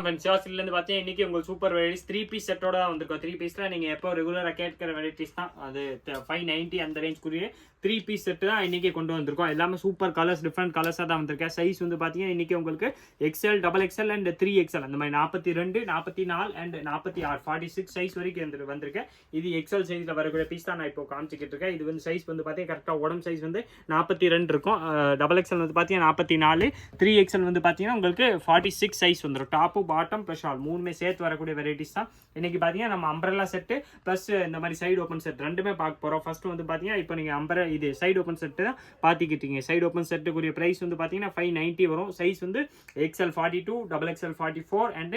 வணக்கம் ஃப்ரெண்ட்ஸ், சிவாசிலேருந்து பார்த்தீங்கன்னா இன்றைக்கி உங்களுக்கு சூப்பர் வெரைட்டிஸ் 3 பீஸ் செட்டோட தான் வந்திருக்கோம். 3 பீஸில் நீங்கள் எப்போ ரெகுலராக கேட்குற வெரைட்டிஸ் தான். அது 590 அந்த ரேஞ்சுக்குரிய 3 பீஸ் செட்டு தான் இன்றைக்கி கொண்டு வந்திருக்கோம். எல்லாமே சூப்பர் கலர்ஸ், டிஃப்ரெண்ட் கலர்ஸாக தான் வந்திருக்கேன். சைஸ் வந்து பார்த்தீங்கன்னா இன்றைக்கி உங்களுக்கு XL, XXL அண்ட் 3XL அந்த மாதிரி 42, 44 அண்ட் 46, 46 சைஸ் வரைக்கும் வந்திருக்கேன். இது XL சைஸில் வரக்கூடிய பீஸ் தான் நான் இப்போ காமிச்சிக்கிட்டு இருக்கேன். இது வந்து சைஸ் வந்து பார்த்தீங்கன்னா கரெக்டாக உடம்பு சைஸ் வந்து 42 இருக்கும். XXL வந்து பார்த்தீங்கன்னா 44, 3XL வந்து பார்த்தீங்கன்னா உங்களுக்கு 46 சைஸ் வந்துடும். டாப்பு பாட்டம் ப்ளஸ் ஷால் மூணுமே சேர்த்து வரக்கூடிய வெரைட்டிஸ் தான். இன்னைக்கு பார்த்தீங்கன்னா நம்ம அம்பரல்லா செட்டு ப்ளஸ் இந்த மாதிரி சைடு ஓப்பன் செட் ரெண்டுமே பார்க்க போகிறோம். ஃபர்ஸ்ட் வந்து பார்த்தீங்கன்னா இப்போ நீங்கள் இது சைடு ஓப்பன் செட்டு தான் பார்த்துக்கிட்டீங்க. சைடு ஓப்பன் செட்டுக்குரிய ப்ரைஸ் வந்து பார்த்தீங்கன்னா 590 வரும். சைஸ் வந்து XL 42, XXL 44 அண்ட்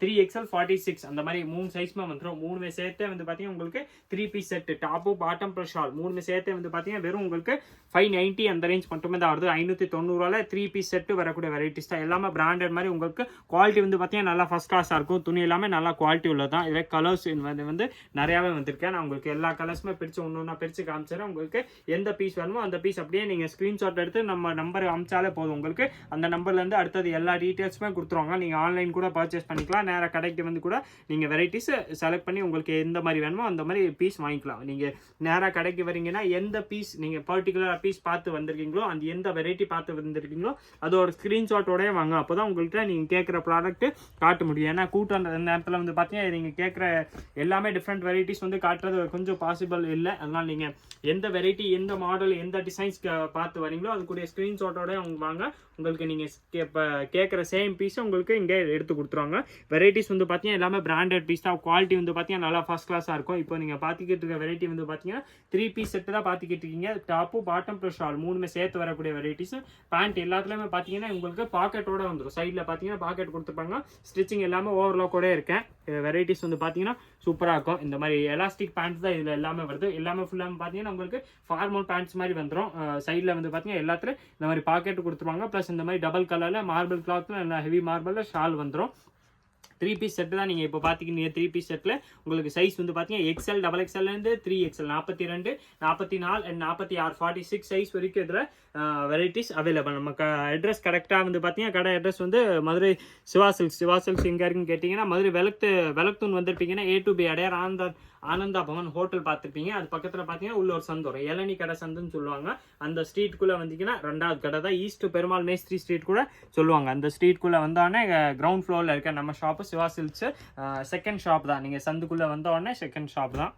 3XL 46 அந்த மாதிரி 3 சைஸ்மே வந்துடும். மூணுமே சேர்த்து வந்து பார்த்தீங்கன்னா உங்களுக்கு 3 piece set top bottom plus shawl மூணுமே சேர்த்து வந்து பார்த்தீங்கன்னா வெறும் உங்களுக்கு 590 அந்த ரேஞ்ச் மட்டுமே தான் வருது. 590 3 பீஸ் செட்டு வரக்கூடிய வெரைட்டிஸ் தான். எல்லாமே பிராண்டட் மாதிரி உங்களுக்கு குவாலிட்டி வந்து பார்த்தீங்கன்னா நல்லா ஃபர்ஸ்ட் கிளாஸாக இருக்கும். துணி எல்லாமே நல்லா குவாலிட்டி உள்ளது தான். இதில் கலர்ஸ் வந்து நிறையாவே வந்திருக்கேன். நான் உங்களுக்கு எல்லா கலர்ஸுமே பிரித்து ஒன்று பிரித்து காமிச்சிடறேன். உங்களுக்கு எந்த பீஸ் வேணுமோ அந்த பீஸ் அப்படியே நீங்கள் ஸ்க்ரீன்ஷாட் எடுத்து நம்ம நம்பர் அமிச்சாலே போதும். உங்களுக்கு அந்த நம்பர்லேருந்து அடுத்தது எல்லா டீட்டெயில்ஸுமே கொடுத்துருவாங்க. நீங்கள் ஆன்லைன் கூட பர்ச்சேஸ் பண்ணிக்கலாம். நேராக கடைக்கு வந்து கூட நீங்கள் வெரைட்டிஸ் செலக்ட் பண்ணி உங்களுக்கு எந்த மாதிரி வேணுமோ அந்த மாதிரி பீஸ் வாங்கிக்கலாம். நீங்கள் நேராக கடைக்கு வரீங்கன்னா எந்த பீஸ் நீங்கள் பர்டிகுலர் பீஸ் பார்த்து வந்திருக்கீங்களோ அந்த எந்த வெரைட்டி பார்த்து வந்திருக்கீங்களோ அதோட ஸ்க்ரீன்ஷாட்டோடய வாங்க. அப்போ தான் உங்கள்கிட்ட நீங்கள் கேட்குற ப்ராடக்ட் காட்ட முடியும். ஏன்னா கூட்டம் அந்த நேரத்தில் வந்து பார்த்தீங்கன்னா நீங்கள் கேட்குற எல்லாமே டிஃப்ரெண்ட் வெரைட்டிஸ் வந்து காட்டுறது கொஞ்சம் பாசிபிள் இல்லை. அதனால் நீங்கள் எந்த வெரைட்டி, எந்த மாடல், எந்த டிசைன்ஸ் பார்த்து வரீங்களோ அதுக்குடைய ஸ்க்ரீன்ஷாட்டோட அவங்க வாங்க. உங்களுக்கு நீங்கள் இப்போ கேட்குற சேம் பீஸை உங்களுக்கு இங்கே எடுத்து கொடுத்துருவாங்க. வெரைட்டிஸ் வந்து பார்த்தீங்கன்னா எல்லாமே பிராண்டட் பீஸ் தான். குவாலிட்டி வந்து பார்த்தீங்கன்னா நல்லா ஃபர்ஸ்ட் கிளாஸாக இருக்கும். இப்போ நீங்கள் பார்த்துக்கிட்டு இருக்க வெரைட்டி வந்து பார்த்தீங்கன்னா 3 பீஸ் செட்டு தான் பார்த்துக்கிட்டு இருக்கீங்க. டாப்பு பாட்டம் ப்ளஸ் ஷால் மூணுமே சேர்த்து வரக்கூடிய வெரைட்டிஸ். பேண்ட் எல்லாத்துலேயுமே பார்த்தீங்கன்னா உங்களுக்கு பாக்கெட்டோட வந்துடும். சைடில் பார்த்தீங்கன்னா பாக்கெட் கொடுத்துருப்பாங்க. ஸ்டிச்சிங் எல்லாமே ஓவர்லாக்கோட இருக்கேன். வெரைட்டிஸ் வந்து பார்த்தீங்கன்னா சூப்பராக இருக்கும். இந்த மாதிரி எலாஸ்டிக் பேண்ட்ஸ் தான் இதில் எல்லாமே வருது. எல்லாமே ஃபுல்லாக பார்த்தீங்கன்னா உங்களுக்கு ஃபார்மல் பேண்ட்ஸ் மாதிரி வந்துடும். சைடில் வந்து பார்த்தீங்கன்னா எல்லாத்துலையும் இந்த மாதிரி பாக்கெட் கொடுத்துருவாங்க. ப்ளஸ் இந்த மாதிரி டபுள் கலரில் மார்பிள் கிளாத்தில் நல்லா ஹெவி மார்பிளில் ஷால் வந்துடும். 3 பீஸ் செட்டு தான் நீங்கள் இப்போ பார்த்துக்கிட்டீங்க. 3 பீஸ் செட்டில் உங்களுக்கு சைஸ் வந்து பார்த்தீங்கன்னா XL, XXL 3XL 42, 44 and 46, 46 size வரைக்கும் இதில் வெரைட்டிஸ் அவைலபிள். நமக்கு அட்ரஸ் கரெக்டாக வந்து பார்த்தீங்கன்னா கடை அட்ரஸ் வந்து மதுரை சிவா சில்க்ஸ் எங்கே இருக்குன்னு கேட்டிங்கன்னா மதுரை வெலக்தூன் வந்திருப்பீங்கன்னா A to B Adyar Ananda Bhavan hotel பார்த்துருப்பீங்க. அது பக்கத்தில் பார்த்தீங்கன்னா உள்ள ஒரு சந்து வரும். இளநி கடை சந்துன்னு சொல்லுவாங்க. அந்த ஸ்ட்ரீட்குள்ளே வந்தீங்கன்னா 2வது கடை தான். ஈஸ்ட் பெருமாள் மேஸ்திரி ஸ்ட்ரீட் கூட சொல்லுவாங்க. அந்த ஸ்ட்ரீட்குள்ளே வந்தோடனே கிரவுண்ட் ஃப்ளோரில் இருக்க நம்ம shop Siva Silks second shop தான். நீங்கள் சந்துக்குள்ளே வந்த உடனே செகண்ட் ஷாப் தான்.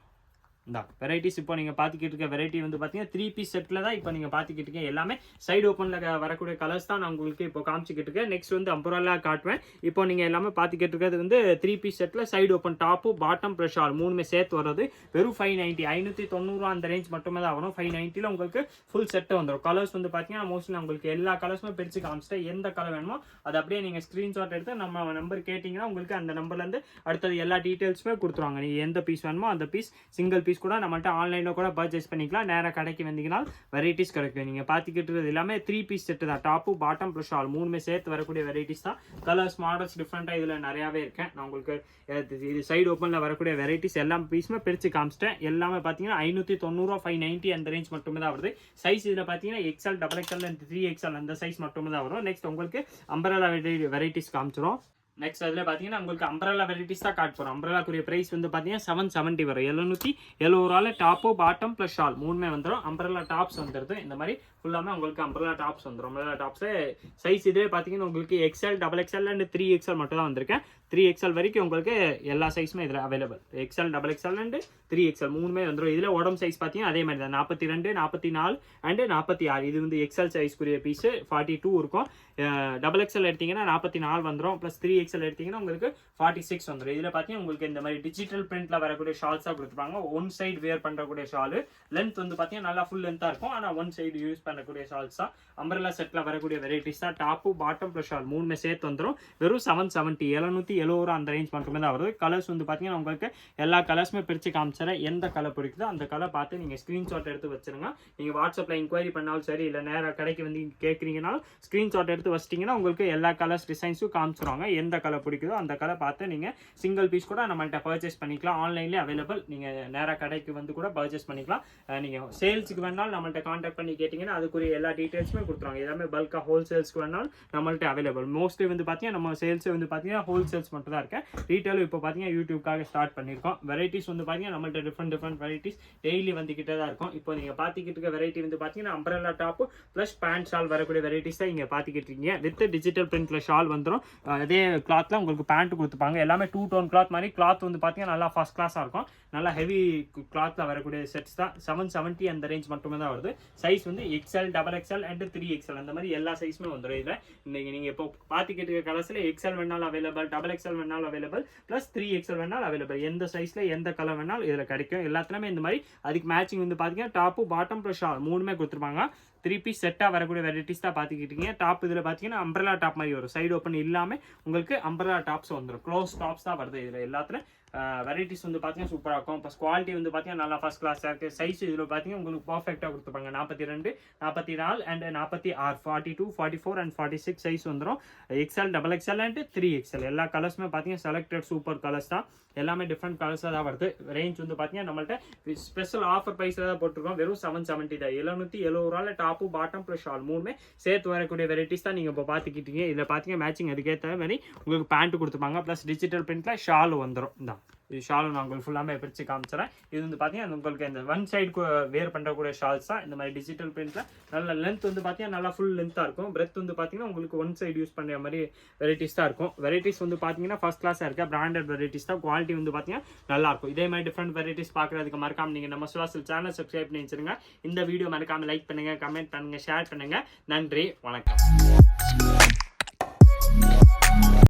இந்த வெரைட்டிஸ் இப்போ நீங்கள் பார்த்துக்கிட்டு இருக்க வெரைட்டி வந்து பார்த்தீங்கன்னா 3 பீஸ் செட்டில் தான் இப்போ நீங்கள் பார்த்துக்கிட்டு இருக்கேன். எல்லாமே சைடு ஓப்பனில் வரக்கூடிய கலர்ஸ் தான் நான் உங்களுக்கு இப்போ காமிச்சிக்கிட்டு இருக்கேன். நெக்ஸ்ட் வந்து அம்பரல்லா காட்டுவேன். இப்போ நீங்கள் எல்லாமே பார்த்துக்கிட்டு இருக்கிறது வந்து 3 பீஸ் செட்டில் side open top bottom plus shawl மூணுமே சேர்த்து வர்றது வெறும் 590, 590 அந்த ரேஞ்ச் மட்டுமே தான் வரும். 590 உங்களுக்கு ஃபுல் செட்டு வந்துடும். கலர்ஸ் வந்து பார்த்தீங்கன்னா மோஸ்ட்லி உங்களுக்கு எல்லா கலர்ஸுமே பிரித்து காமிச்சிட்டேன். எந்த கலர் வேணுமோ அதை அப்படியே நீங்கள் ஸ்க்ரீன்ஷாட் எடுத்து நம்ம நம்பர் கேட்டிங்கன்னா உங்களுக்கு அந்த நம்பர்லேருந்து அடுத்தது எல்லா டீட்டெயில்ஸுமே கொடுத்துருவாங்க. நீங்கள் எந்த பீஸ் வேணுமோ அந்த பீஸ் சிங்கிள் பீஸ் கூட நம்மள்ட்ட ஆன்லைனில் கூட பர்ச்சேஸ் பண்ணிக்கலாம். நேராக கடைக்கு வந்தீங்கன்னா வெரைட்டிஸ் கிடைக்கும். நீங்கள் பார்த்துக்கிட்டு இருக்கிறது எல்லாமே 3 பீஸ் செட்டு தான். டாப்பு பாட்டம் ப்ளஸ் ஷால் மூணுமே சேர்த்து வரக்கூடிய வெரைட்டிஸ் தான். கலர்ஸ் மாடல்ஸ் டிஃப்ரெண்ட்டாக இதில் நிறையாவே இருக்கேன். நான் உங்களுக்கு இது சைடு ஓப்பனில் வரக்கூடிய வெரைட்டிஸ் எல்லா பீஸுமே பிரித்து காமிச்சிட்டேன். எல்லாமே பார்த்தீங்கன்னா 590, 590 அந்த ரேஞ்ச் மட்டுமே தான் வருது. சைஸ் இதில் பார்த்தீங்கன்னா XL, XXL அண்ட் 3XL அந்த சைஸ் மட்டுமே தான் வரும். நெக்ஸ்ட் உங்களுக்கு அம்பரல்லா வெரைட்டிஸ் காமிச்சிடும். நெக்ஸ்ட் அதில் பார்த்தீங்கன்னா உங்களுக்கு அம்பரல்லா வெரைட்டிஸ் தான் காட்ட போகிறோம். அம்பரல்லாக்குரிய ப்ரைஸ் வந்து பார்த்தீங்கன்னா 770 வரும். 770 டாப்பு பாட்டம் ப்ளஸ் ஷால் மூணுமே வந்துடும். அம்பரல்லா டாப்ஸ் வந்துடுது. இந்த மாதிரி ஃபுல்லாமே உங்களுக்கு அம்பரல்லா டாப்ஸ் வந்துடும். அம்பரல்லா டாப்ஸு சைஸ் இதே பார்த்தீங்கன்னா உங்களுக்கு XL, XXL அண்ட் 3XL மட்டும் தான் வந்திருக்கேன். 3XL வரைக்கும் உங்களுக்கு எல்லா சைஸுமே இதில் available. XL, XXL and 3XL மூணுமே வந்துடும். இதில் உடம்பு சைஸ் பார்த்தீங்கன்னா அதே மாதிரி தான் 42, 44 அண்ட் 46. இது வந்து XL சைஸ்க்குரிய பீஸு 42 இருக்கும். XXL எடுத்தீங்கன்னா 44 வந்துடும். ப்ளஸ் 3XL எடுத்தீங்கன்னா உங்களுக்கு 46 வந்துடும். இதில் பார்த்தீங்கன்னா உங்களுக்கு இந்த மாதிரி டிஜிட்டல் பிரிண்ட்டில் வரக்கூடிய ஷால்ஸாக கொடுத்துருப்பாங்க. ஒன் சைடு வேர் பண்ணுறக்கூடிய ஷாலு லென்த் வந்து பார்த்தீங்கன்னா நல்லா ஃபுல் லென்த்தாக இருக்கும். ஆனால் ஒன் சைடு யூஸ் பண்ணக்கூடிய ஷால்ஸ் தான். அம்பரல்லா செட்டில் வரக்கூடிய வெரைட்டிஸ் தான். டாப்பு பாட்டம் ப்ளஸ் ஷால் மூணுமே சேர்த்து வந்துடும். வெறும் 770, 770 அந்த ரேஞ்ச் மட்டுமே தான் வருது. கலர்ஸ் வந்து பார்த்தீங்கன்னா உங்களுக்கு எல்லா கலர்ஸுமே பிரித்து காமிச்சிடறேன். எந்த கலர் பிடிக்குதோ அந்த கலர் பார்த்து நீங்கள் ஸ்க்ரீன்ஷாட் எடுத்து வச்சுருங்க. நீங்கள் வாட்ஸ்அப்பில் இன்கொயரி பண்ணாலும் சரி, இல்லை நேராக கடைக்கு வந்து கேட்குறீங்கனாலும் ஸ்க்ரீன்ஷாட் எடுத்து வச்சிட்டிங்கன்னா உங்களுக்கு எல்லா கலர்ஸ் டிசைன்ஸும் காமிச்சிருவாங்க. எந்த கலர் பிடிக்குதோ அந்த கலர் பார்த்து நீங்கள் சிங்கிள் பீஸ் கூட நம்மள்ட்ட பர்ச்சேஸ் பண்ணிக்கலாம். ஆன்லைன்லேயே அவைலபிள், நீங்கள் நேராக கடைக்கு வந்து கூட பர்ச்சேஸ் பண்ணிக்கலாம். நீங்கள் சேல்ஸுக்கு வேணாலும் நம்மள்ட்ட கான்டாக்ட் பண்ணி கேட்டிங்கன்னா அதுக்குரிய எல்லா டீட்டெயில்ஸுமே கொடுத்துருவாங்க. எல்லாமே பல்காக ஹோல்சேல்ஸ்க்கு வேணாலும் நம்மள்ட்ட அவைலபிள். மோஸ்ட்லி வந்து பார்த்தீங்கன்னா நம்ம சேல்ஸ் வந்து பார்த்தீங்கன்னா ஹோல்சேல்ஸ் மட்டும் தான் இருக்கேன். ரீட்டெயிலும் இப்போ பார்த்தீங்கன்னா யூடியூப்காக ஸ்டார்ட் பண்ணியிருக்கோம். வெரைட்டிஸ் வந்து பார்த்தீங்கன்னா நம்மள்ட்ட டிஃப்ரெண்ட் வெரைட்டிஸ் டெய்லி வந்துக்கிட்டே தான் இருக்கும். இப்போ நீங்கள் பார்த்துக்கிட்டு இருக்க வெரைட்டி வந்து பார்த்தீங்கன்னா umbrella top plus pant shawl வரக்கூடிய வெரைட்டிஸ் தான் இங்கே பார்த்துக்கிட்டு இருக்கீங்க. வித் டிஜிட்டல் பிரிண்ட்ல ஷால் வந்துடும். அதே கிளாத்ல உங்களுக்கு பேண்ட் கொடுத்துப்பாங்க. எல்லாமே 2 டோன் கிளாத் மாதிரி. கிளாத் வந்து பார்த்தீங்கன்னா நல்லா ஃபர்ஸ்ட் கிளாஸாக இருக்கும். நல்லா ஹெவி கிளாத்ல வரக்கூடிய செட்ஸ் தான். 770 அந்த ரேஞ்ச் மட்டுமே தான் வருது. சைஸ் வந்து XL, XXL அண்ட் 3XL அந்த மாதிரி எல்லா சைஸுமே வந்துடும். இதில் இன்னைக்கு நீங்கள் இப்போ பார்த்துக்கிட்டு இருக்க கலர்ஸில் XL வேணாலும் அவைலபிள், XXL வேணாலும் அவைலபிள், ப்ளஸ் 3XL வேணாலும் அவைலபிள். எந்த சைஸில் எந்த கலர் வேணாலும் இதில் கிடைக்கும். எல்லாத்துலேயுமே இந்த மாதிரி அதுக்கு மேட்சிங் வந்து பார்த்தீங்கன்னா டாப்பு பாட்டம் ப்ளஸ் ஷால் 3மே கொடுத்துருப்பாங்க. 3 பீஸ் செட்டாக வரக்கூடிய வெரைட்டிஸ் தான் பார்த்துக்கிட்டீங்க. டாப் இதில் பார்த்தீங்கன்னா அம்பரலா டாப் மாதிரி வரும். சைடு ஓப்பன் இல்லாமல் உங்களுக்கு அம்பரலா டாப்ஸ் வந்துடும். க்ளோஸ் டாப்ஸ் தான் வருது இதில் எல்லாத்துல. வெரைட்டிஸ் வந்து பார்த்தீங்கன்னா சூப்பராக இருக்கும். ப்ளஸ் குவாலிட்டி வந்து பார்த்தீங்கன்னா நல்லா ஃபர்ஸ்ட் கிளாஸாக இருக்குது. சைஸ் இதில் பார்த்தீங்கன்னா உங்களுக்கு பர்ஃபெக்டாக கொடுத்துருப்பாங்க. 42, 44 அண்ட் 46, 42, 44 அண்ட் 46 சைஸ் வந்துடும். XL, XXL அண்ட் 3XL எல்லா கலர்ஸுமே பார்த்தீங்கன்னா செலக்டட் சூப்பர் கலர்ஸ் தான். எல்லாமே டிஃப்ரெண்ட் கலர்ஸாக தான் வருது. ரேஞ்ச் வந்து பார்த்தீங்கன்னா நம்மள்ட்ட ஸ்பெஷல் ஆஃபர் ப்ரைஸில் தான் போட்டிருக்கோம். வெறும் 770 தான். 770 டாப்பு பாட்டம் ப்ளஸ் ஷால் 3மே சேர்த்து வரக்கூடிய வெரைட்டிஸ் தான் நீங்கள் இப்போ பார்த்துக்கிட்டீங்க. இதில் பார்த்தீங்கன்னா மேட்சிங் அதுக்கேற்ற மாதிரி உங்களுக்கு பேண்ட் கொடுத்துப்பாங்க. ப்ளஸ் டிஜிட்டல் பிரிண்ட்ல ஷால் வந்துடும். தான் இது ஷாலும் நான் உங்களுக்கு ஃபுல்லாமே பிரித்து காமிச்சிடறேன். இது வந்து பார்த்தீங்கன்னா உங்களுக்கு இந்த ஒன் சைடு வேர் பண்ணுறக்கூடிய ஷால்ஸ் தான். இந்த மாதிரி டிஜிட்டல் பிரிண்ட்ல நல்ல லென்த் வந்து பார்த்தீங்கன்னா நல்லா ஃபுல் லென்த்தாக இருக்கும். பிரெத் வந்து பார்த்தீங்கன்னா உங்களுக்கு ஒன் சைடு யூஸ் பண்ணுற மாதிரி வெரைட்டிஸ் தான் இருக்கும். வெரைட்டிஸ் வந்து பார்த்தீங்கன்னா ஃபர்ஸ்ட் கிளாஸாக இருக்க பிராண்டட் வெரைட்டிஸ் தான். குவாலிட்டி வந்து பார்த்தீங்கன்னா நல்லா இருக்கும். இதே மாதிரி டிஃப்ரெண்ட் வெரைட்டிஸ் பார்க்குறதுக்கு மறக்காம நீங்கள் நம்ம சுவாசல் சேனல் சப்ஸ்கிரைப் பண்ணி வச்சிருங்க. இந்த வீடியோ மறக்காம லைக் பண்ணுங்க, கமெண்ட் பண்ணுங்க, ஷேர் பண்ணுங்க. நன்றி, வணக்கம்.